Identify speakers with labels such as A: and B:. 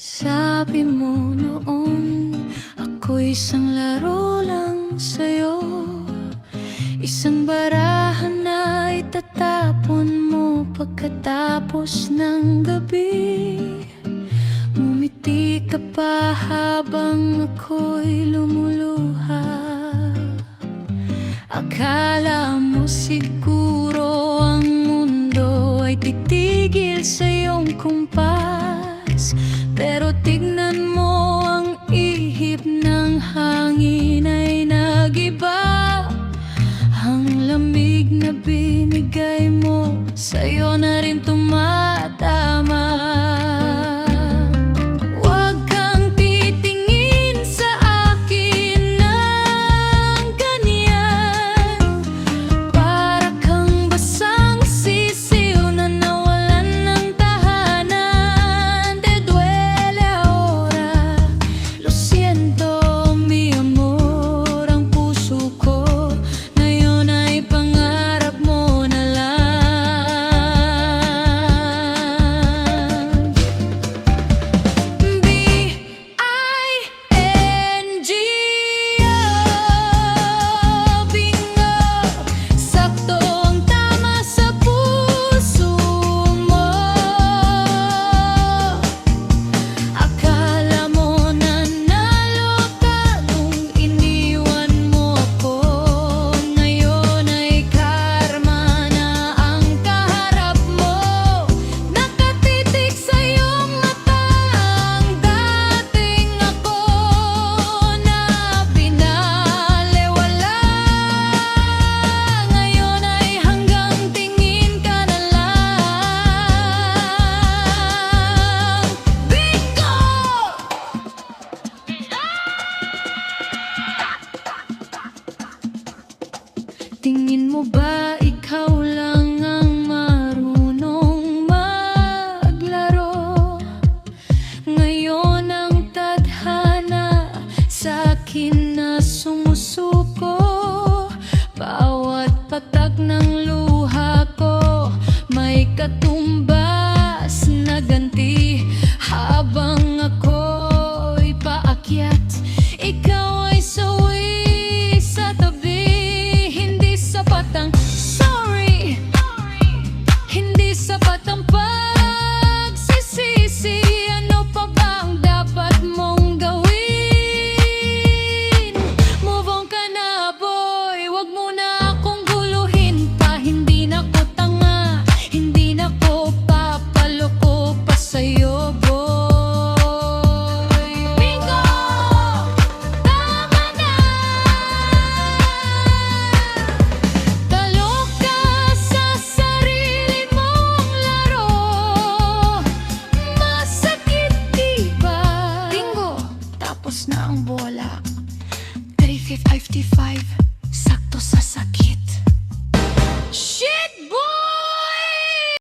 A: Sabi mo noon, ako'y isang laro lang sa'yo. Isang barahan na itatapon mo pagkatapos ng gabi. Ngumiti ka pa habang ako'y lumuluha. Akala mo siguro ang mundo ay titigil sa iyong kumpas, pero tignan mo, ang ihip ng hangin ay nag-iba. Ang lamig na binigay mo, sa'yo na rin tumatama. Huwag kang titingin sa akin ng ganyan, para kang basang sisiw na nawalan ng tahanan. Te duele ahora, lo siento mi amor. Ang puso ko ngayon ay pangarap mo na lang. B-I-N-G-O, bingo, sakto ang tama sa puso mo. Akala mo nanalo ka nung iniwan mo ako. Ngayon ay karma na ang kaharap mo. Nakatitig sa iyong mata ang dating ako na binalewala. Ngayon ay hanggang tingin ka na lang. Bingo! Tingin mo ba ikaw lang ang marunong maglaro? Ngayon ang tadhana sa akin na sumusuko. Bawat patak ng luha ko may katumbas na ganti. Habang ako'y paakyat, ikaw ay sawi sa tabi. Hindi sapat ang sorry, hindi sapat ang pagsisisi. Ano pa ba ang dapat mong gawin? Move on ka na, boy. Wag mo na akong guluhin pa. Hindi na ko tanga, hindi na ko papaloko pa sa'yo, boy. Bingo! Tama na! Talo ka sa sarili mong laro. Masakit, diba? Bingo! Tapos na ang bola. 35-55, sakto sa sakit.